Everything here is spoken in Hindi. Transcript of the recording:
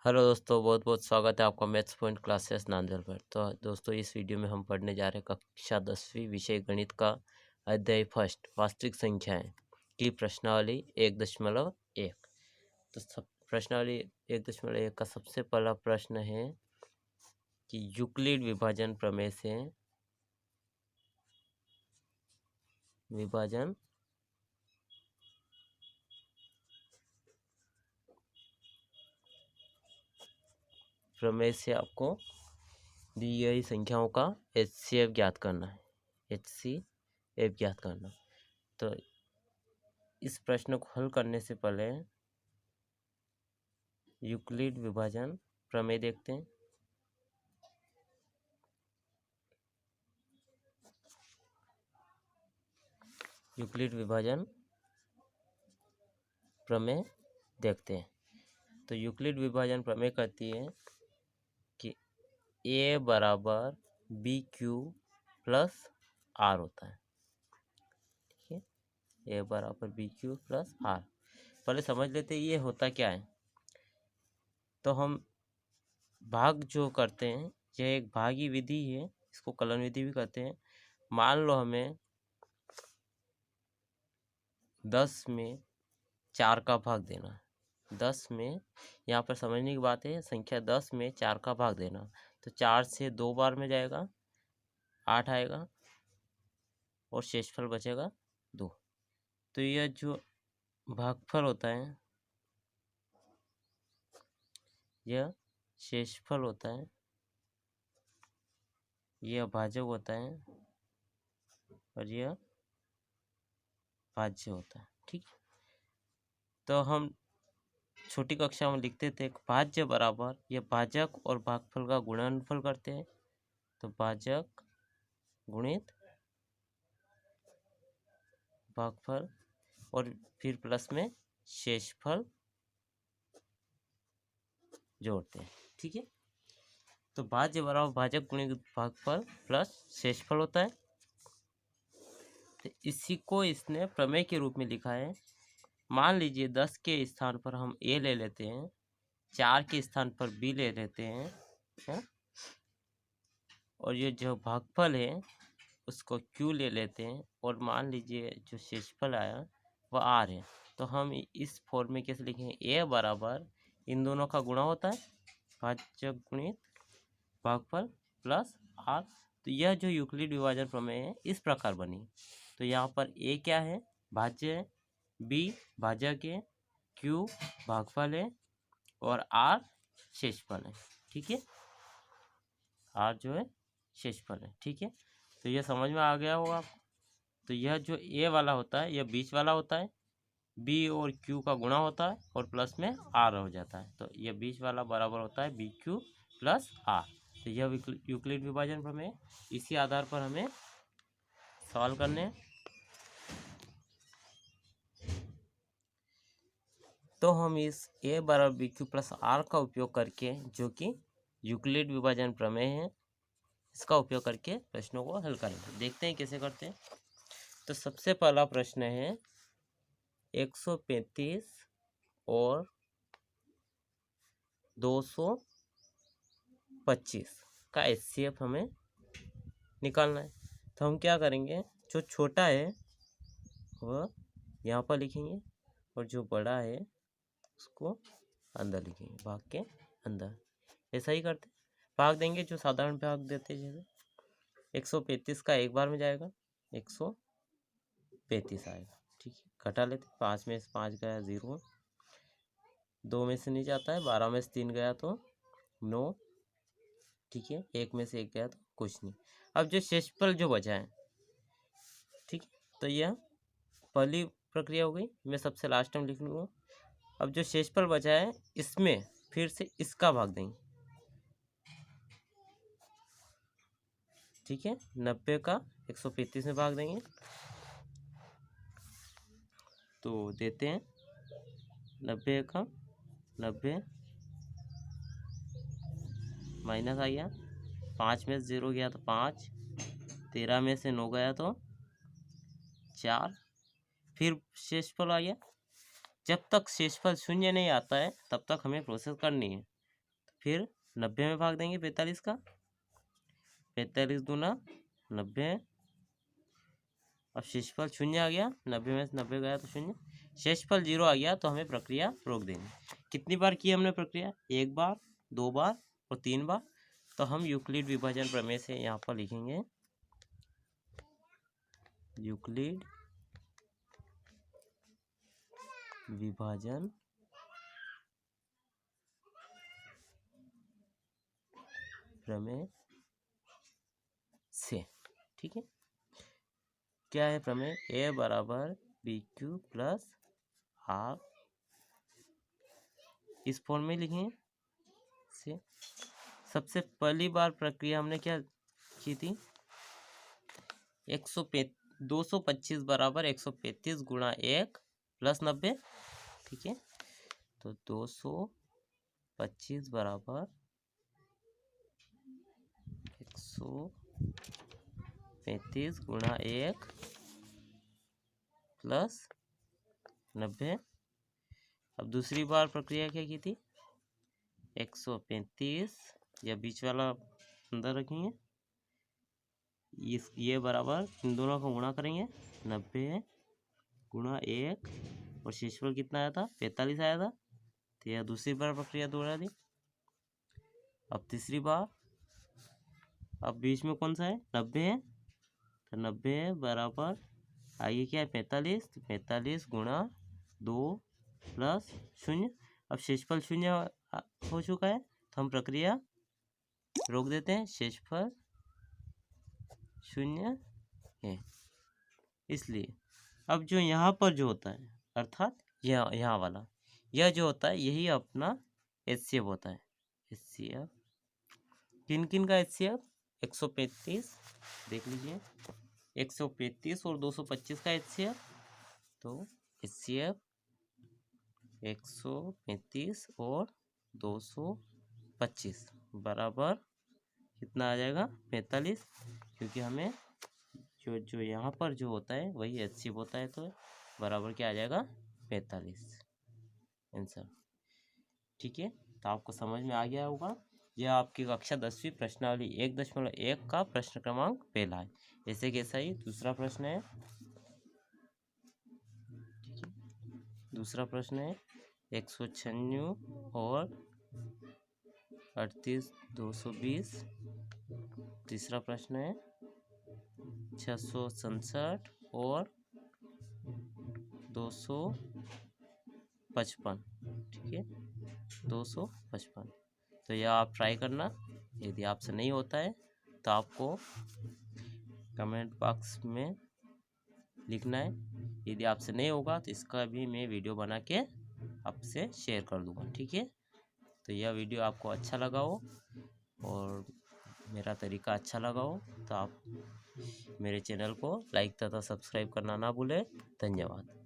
हेलो दोस्तों, बहुत बहुत स्वागत है आपका मैथ्स पॉइंट क्लासेस नांदेड़ पर। तो दोस्तों, इस वीडियो में हम पढ़ने जा रहे हैं कक्षा 10वीं विषय गणित का अध्याय फर्स्ट वास्तविक संख्याएं की प्रश्नावली 1.1। तो प्रश्नावली 1.1 का सबसे पहला प्रश्न है कि यूक्लिड विभाजन प्रमेय से आपको दी गई संख्याओं का HCF ज्ञात करना है। HCF ज्ञात करना। तो इस प्रश्न को हल करने से पहले यूक्लिड विभाजन प्रमेय देखते हैं। यूक्लिड विभाजन प्रमेय देखते हैं। तो यूक्लिड विभाजन प्रमेय कहती है कि a बराबर बी क्यू प्लस आर होता है। ठीक है, a बराबर बी क्यू प्लस आर। पहले समझ लेते हैं ये होता क्या है। तो हम भाग जो करते हैं, यह एक भागी विधि है, इसको कलन विधि भी कहते हैं। मान लो हमें 10 में 4 का भाग देना है। 10 में, यहाँ पर समझने की बात है, संख्या 10 में 4 का भाग देना। तो 4 से 2 बार में जाएगा, 8 आएगा और शेषफल बचेगा 2। तो यह जो भागफल होता है, यह शेषफल होता है, यह भाजक होता है और यह भाज्य होता है। ठीक, तो हम छोटी कक्षा में लिखते थे भाज्य बराबर, यह भाजक और भागफल का गुणनफल करते हैं। तो भाजक गुणित भागफल और फिर प्लस में शेषफल जोड़ते हैं। ठीक है, तो भाज्य बराबर भाजक गुणित भागफल प्लस शेषफल होता है। तो इसी को इसने प्रमेय के रूप में लिखा है। मान लीजिए 10 के स्थान पर हम a ले लेते हैं, 4 के स्थान पर b ले लेते हैं, है? और ये जो भागफल है उसको q ले लेते हैं, और मान लीजिए जो शेषफल आया वह r है। तो हम इस फॉर्म में कैसे लिखेंगे, a बराबर इन दोनों का गुणा होता है, भाजक गुणित भागफल प्लस r। तो यह जो यूक्लिड विभाजन प्रमेय है इस प्रकार बनी। तो यहाँ पर a क्या है, भाज्य है, b भाजक है, q भागफल है और r शेषफल है। ठीक है, r जो है शेषफल है। ठीक है, तो यह समझ में आ गया होगा आपको। तो यह जो a वाला होता है यह बीच वाला होता है, b और q का गुणा होता है और प्लस में r हो जाता है। तो यह बीच वाला बराबर होता है बी क्यू प्लस r। तो यह यूक्लिड विभाजन प्रमेय। इसी आधार पर हमें सवाल करने हैं। तो हम इस a बराबर बी क्यू प्लस r का उपयोग करके, जो कि यूक्लिड विभाजन प्रमेय है, इसका उपयोग करके प्रश्नों को हल करेंगे। देखते हैं कैसे करते हैं। तो सबसे पहला प्रश्न है 135 और 225 का HCF हमें निकालना है। तो हम क्या करेंगे, जो छोटा है वह यहाँ पर लिखेंगे और जो बड़ा है उसको अंदर लिखेंगे, भाग के अंदर। ऐसा ही करते, भाग देंगे जो साधारण भाग देते हैं। जैसे 135 का एक बार में जाएगा, 135 आएगा। ठीक है, घटा लेते, 5 में से 5 गया 0, 2 में से नहीं जाता है, 12 में से 3 गया तो 9। ठीक है, 1 में से 1 गया तो कुछ नहीं। अब जो शेषफल जो बचा है, ठीक है, तो यह पहली प्रक्रिया हो गई। मैं सबसे लास्ट में लिख लूँगा। अब जो शेषफल बचा है इसमें फिर से इसका भाग देंगे। ठीक है, 90 का 135 में भाग देंगे। तो देते हैं 90 का 90 माइनस आ गया, 5 में से 0 गया तो 5, 13 में से 9 गया तो 4, फिर शेषफल आ गया। जब तक शेषफल शून्य नहीं आता है तब तक हमें प्रोसेस करनी है। फिर 90 में भाग देंगे 45 का, 45 दूना 90। अब शेषफल 0 आ गया, 90 में से 90 गया तो 0, शेषफल 0 आ गया तो हमें प्रक्रिया रोक देंगे। कितनी बार की हमने प्रक्रिया? 1 बार, 2 बार और 3 बार। तो हम यूक्लिड विभाजन प्रमेय से यहाँ पर लिखेंगे यूक्लिड विभाजन प्रमेय से। ठीक है, क्या है प्रमेय? ए बराबर बी क्यू प्लस आर, इस फॉर्म में लिखें से। सबसे पहली बार प्रक्रिया हमने क्या की थी? 225 बराबर 135 गुणा 1 प्लस 90। ठीक है, तो 225 बराबर 135 गुणा 1 प्लस 90। अब दूसरी बार प्रक्रिया क्या की थी? 135, या बीच वाला अंदर रखेंगे, ये बराबर इन दोनों को गुणा करेंगे, 90 गुणा 1, और शेषफल कितना आया था? 45 आया था। तो यह दूसरी बार प्रक्रिया दोहरा दी। अब तीसरी बार, अब बीच में कौन सा है? 90 है, तो 90 बराबर आगे क्या है? 45, तो 45 गुणा 2 प्लस 0। अब शेषफल 0 हो चुका है तो हम प्रक्रिया रोक देते हैं, शेषफल 0 है। इसलिए अब जो यहाँ पर जो होता है, अर्थात यहाँ वाला, यह जो होता है यही अपना HCF होता है। HCF किन किन का HCF? 135, देख लीजिए, 135 और 225 का HCF। तो HCF 135 और 225 बराबर कितना आ जाएगा? 45, क्योंकि हमें जो यहाँ पर जो होता है वही HCF होता है, तो बराबर क्या आ जाएगा? 45 आंसर। ठीक है, तो आपको समझ में आ गया होगा। यह आपकी कक्षा 10वीं प्रश्नावली 1.1 का प्रश्न क्रमांक पहला है। ऐसे कैसा ही दूसरा प्रश्न है। दूसरा प्रश्न है 196 और 38 220। तीसरा प्रश्न है 667 और 255। ठीक है, 255। तो यह आप ट्राई करना। यदि आपसे नहीं होता है तो आपको कमेंट बॉक्स में लिखना है। यदि आपसे नहीं होगा तो इसका भी मैं वीडियो बना के आपसे शेयर कर दूंगा। ठीक है, तो यह वीडियो आपको अच्छा लगा हो और मेरा तरीका अच्छा लगा हो तो आप मेरे चैनल को लाइक तथा सब्सक्राइब करना ना भूलें। धन्यवाद।